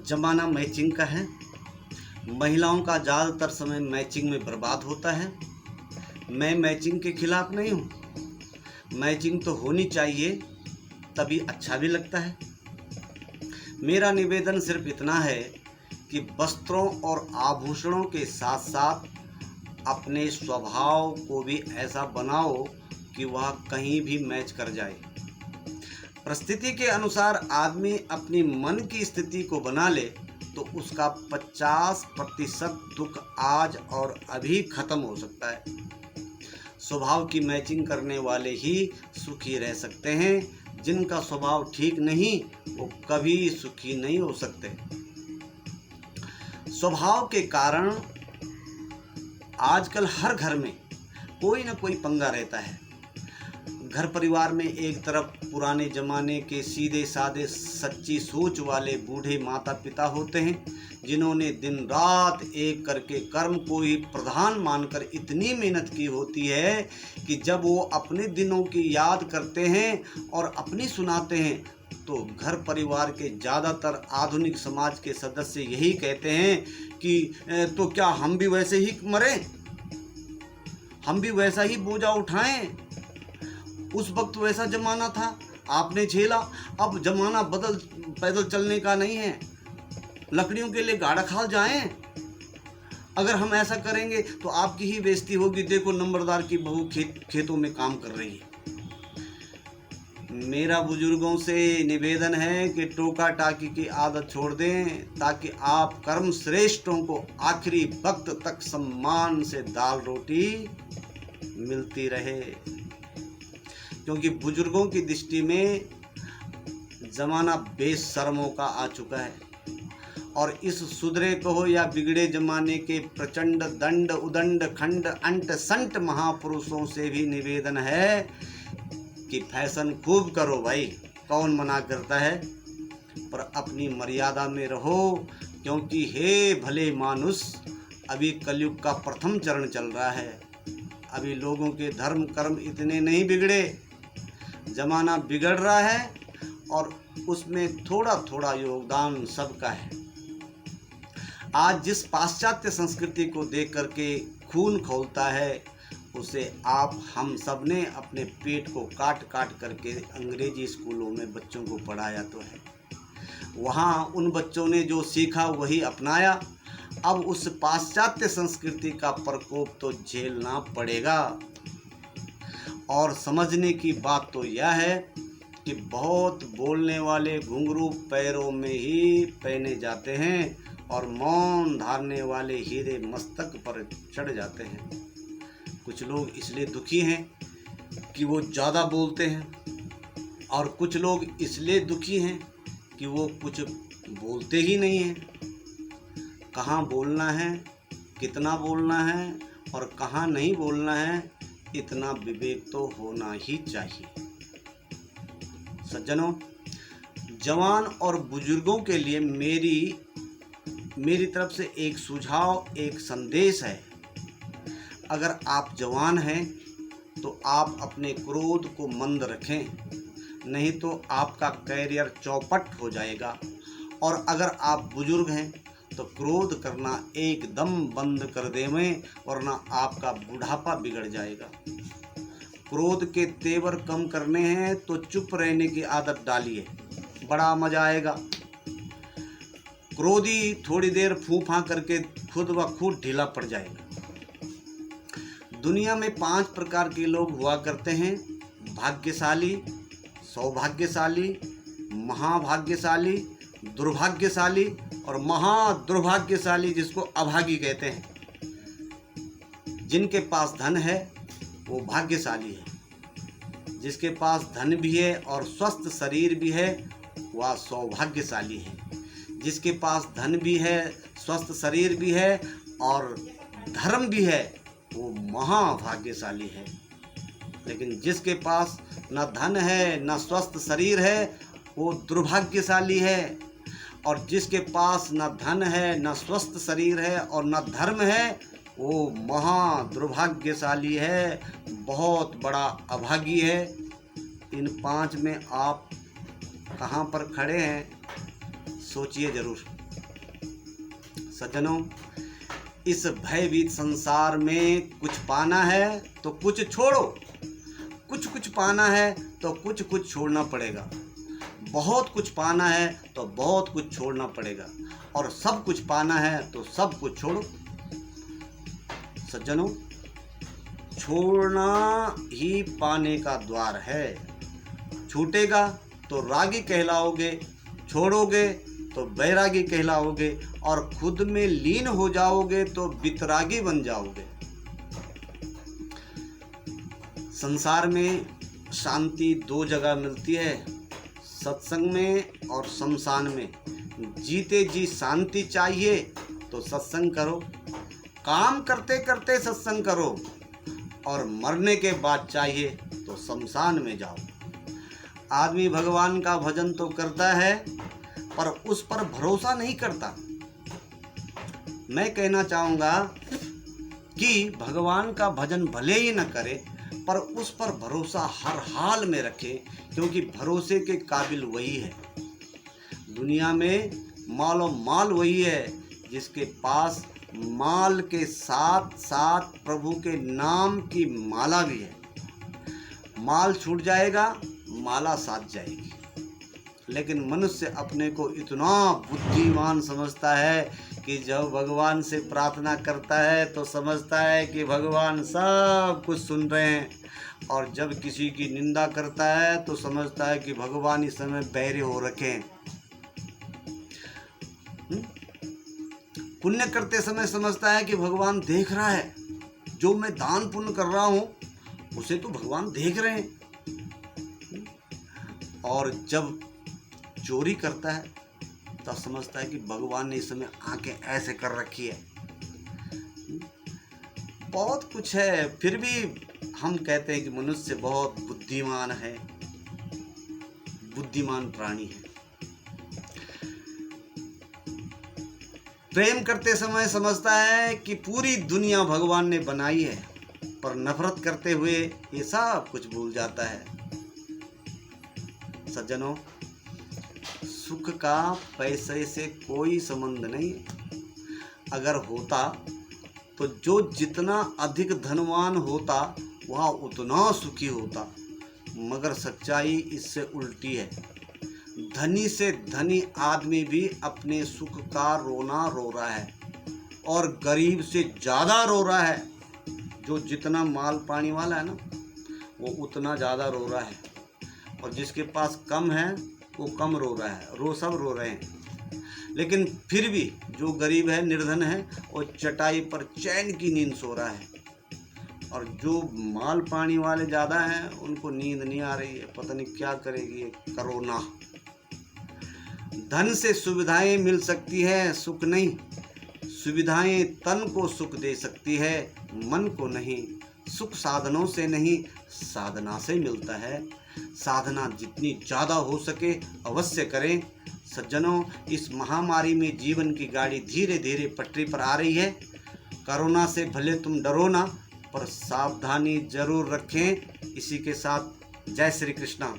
जमाना मैचिंग का है। महिलाओं का ज़्यादातर समय मैचिंग में बर्बाद होता है। मैं मैचिंग के खिलाफ नहीं हूँ, मैचिंग तो होनी चाहिए, तभी अच्छा भी लगता है। मेरा निवेदन सिर्फ इतना है कि वस्त्रों और आभूषणों के साथ साथ अपने स्वभाव को भी ऐसा बनाओ कि वह कहीं भी मैच कर जाए। परिस्थिति के अनुसार आदमी अपनी मन की स्थिति को बना ले तो उसका 50% दुख आज और अभी खत्म हो सकता है। स्वभाव की मैचिंग करने वाले ही सुखी रह सकते हैं, जिनका स्वभाव ठीक नहीं वो कभी सुखी नहीं हो सकते। स्वभाव के कारण आजकल हर घर में कोई ना कोई पंगा रहता है। घर परिवार में एक तरफ पुराने जमाने के सीधे साधे सच्ची सोच वाले बूढ़े माता पिता होते हैं, जिन्होंने दिन रात एक करके कर्म को ही प्रधान मानकर इतनी मेहनत की होती है कि जब वो अपने दिनों की याद करते हैं और अपनी सुनाते हैं तो घर परिवार के ज़्यादातर आधुनिक समाज के सदस्य यही कहते हैं कि तो क्या हम भी वैसे ही मरें, हम भी वैसा ही बोझा उठाएं। उस वक्त वैसा जमाना था, आपने झेला, अब जमाना पैदल चलने का नहीं है, लकड़ियों के लिए गाड़ा खाल जाएं। अगर हम ऐसा करेंगे तो आपकी ही बेइज्जती होगी, देखो नंबरदार की बहू खेतों में काम कर रही है। मेरा बुजुर्गों से निवेदन है कि टोका टाकी की आदत छोड़ दें, ताकि आप कर्म श्रेष्ठों को आखिरी वक्त तक सम्मान से दाल रोटी मिलती रहे। क्योंकि बुजुर्गों की दृष्टि में ज़माना बेशर्मों का आ चुका है और इस सुधरे कहो या बिगड़े ज़माने के प्रचंड दंड उदंड खंड अंट संट महापुरुषों से भी निवेदन है कि फैशन खूब करो भाई, कौन मना करता है, पर अपनी मर्यादा में रहो। क्योंकि हे भले मानुष, अभी कलयुग का प्रथम चरण चल रहा है, अभी लोगों के धर्म कर्म इतने नहीं बिगड़े, जमाना बिगड़ रहा है और उसमें थोड़ा थोड़ा योगदान सबका है। आज जिस पाश्चात्य संस्कृति को देख करके खून खौलता है, उसे आप हम सब ने अपने पेट को काट काट करके अंग्रेजी स्कूलों में बच्चों को पढ़ाया तो है। वहाँ उन बच्चों ने जो सीखा वही अपनाया। अब उस पाश्चात्य संस्कृति का प्रकोप तो झेलना पड़ेगा। और समझने की बात तो यह है कि बहुत बोलने वाले घुंघरू पैरों में ही पहने जाते हैं और मौन धारने वाले हीरे मस्तक पर चढ़ जाते हैं। कुछ लोग इसलिए दुखी हैं कि वो ज़्यादा बोलते हैं और कुछ लोग इसलिए दुखी हैं कि वो कुछ बोलते ही नहीं हैं। कहाँ बोलना है, कितना बोलना है और कहाँ नहीं बोलना है, इतना विवेक तो होना ही चाहिए। सज्जनों, जवान और बुजुर्गों के लिए मेरी तरफ से एक सुझाव, एक संदेश है। अगर आप जवान हैं तो आप अपने क्रोध को मंद रखें, नहीं तो आपका कैरियर चौपट हो जाएगा। और अगर आप बुजुर्ग हैं तो क्रोध करना एकदम बंद कर देवें, वरना आपका बुढ़ापा बिगड़ जाएगा। क्रोध के तेवर कम करने हैं तो चुप रहने की आदत डालिए, बड़ा मजा आएगा। क्रोधी थोड़ी देर फूफा करके खुद ब खुद ढीला पड़ जाएगा। दुनिया में 5 प्रकार के लोग हुआ करते हैं: भाग्यशाली, सौभाग्यशाली, महाभाग्यशाली, दुर्भाग्यशाली और महादुर्भाग्यशाली, जिसको अभागी कहते हैं। जिनके पास धन है वो भाग्यशाली है, जिसके पास धन भी है और स्वस्थ शरीर भी है वह सौभाग्यशाली है, जिसके पास धन भी है, स्वस्थ शरीर भी है और धर्म भी है वो महाभाग्यशाली है। लेकिन जिसके पास न धन है न स्वस्थ शरीर है वो दुर्भाग्यशाली है, और जिसके पास न धन है न स्वस्थ शरीर है और न धर्म है वो महा दुर्भाग्यशाली है, बहुत बड़ा अभागी है। इन 5 में आप कहाँ पर खड़े हैं, सोचिए ज़रूर। सज्जनों, इस भयभीत संसार में कुछ पाना है तो कुछ छोड़ो, कुछ पाना है तो कुछ छोड़ना पड़ेगा, बहुत कुछ पाना है तो बहुत कुछ छोड़ना पड़ेगा, और सब कुछ पाना है तो सब कुछ छोड़ो। सज्जनों, छोड़ना ही पाने का द्वार है। छूटेगा तो रागी कहलाओगे, छोड़ोगे तो बैरागी कहलाओगे, और खुद में लीन हो जाओगे तो वितरागी बन जाओगे। संसार में शांति दो जगह मिलती है, सत्संग में और शमशान में। जीते जी शांति चाहिए तो सत्संग करो, काम करते करते सत्संग करो, और मरने के बाद चाहिए तो शमशान में जाओ। आदमी भगवान का भजन तो करता है पर उस पर भरोसा नहीं करता। मैं कहना चाहूँगा कि भगवान का भजन भले ही न करे पर उस पर भरोसा हर हाल में रखे, क्योंकि भरोसे के काबिल वही है। दुनिया में मालो माल वही है जिसके पास माल के साथ साथ प्रभु के नाम की माला भी है। माल छूट जाएगा, माला साथ जाएगी। लेकिन मनुष्य अपने को इतना बुद्धिमान समझता है कि जब भगवान से प्रार्थना करता है तो समझता है कि भगवान सब कुछ सुन रहे हैं, और जब किसी की निंदा करता है तो समझता है कि भगवान इस समय बहरे हो रखे हैं। पुण्य करते समय समझता है कि भगवान देख रहा है, जो मैं दान पुण्य कर रहा हूँ उसे तो भगवान देख रहे हैं। और जब चोरी करता है तब समझता है कि भगवान ने इस समय आंखें ऐसे कर रखी है। बहुत कुछ है, फिर भी हम कहते हैं कि मनुष्य बहुत बुद्धिमान है, बुद्धिमान प्राणी है। प्रेम करते समय समझता है कि पूरी दुनिया भगवान ने बनाई है, पर नफरत करते हुए ये सब कुछ भूल जाता है। सज्जनों, सुख का पैसे से कोई संबंध नहीं है। अगर होता तो जो जितना अधिक धनवान होता वह उतना सुखी होता, मगर सच्चाई इससे उल्टी है। धनी से धनी आदमी भी अपने सुख का रोना रो रहा है, और गरीब से ज़्यादा रो रहा है। जो जितना माल पानी वाला है ना, वो उतना ज़्यादा रो रहा है, और जिसके पास कम है वो कम रो रहा है। सब रो रहे हैं। लेकिन फिर भी जो गरीब है, निर्धन है, वो चटाई पर चैन की नींद सो रहा है, और जो माल पानी वाले ज़्यादा हैं उनको नींद नहीं आ रही है। पता नहीं क्या करेगी ये कोरोना। धन से सुविधाएं मिल सकती है, सुख नहीं। सुविधाएं तन को सुख दे सकती है, मन को नहीं। सुख साधनों से नहीं, साधना से मिलता है। साधना जितनी ज़्यादा हो सके अवश्य करें। सज्जनों, इस महामारी में जीवन की गाड़ी धीरे धीरे पटरी पर आ रही है। कोरोना से भले तुम डरो ना, पर सावधानी जरूर रखें। इसी के साथ जय श्री कृष्णा।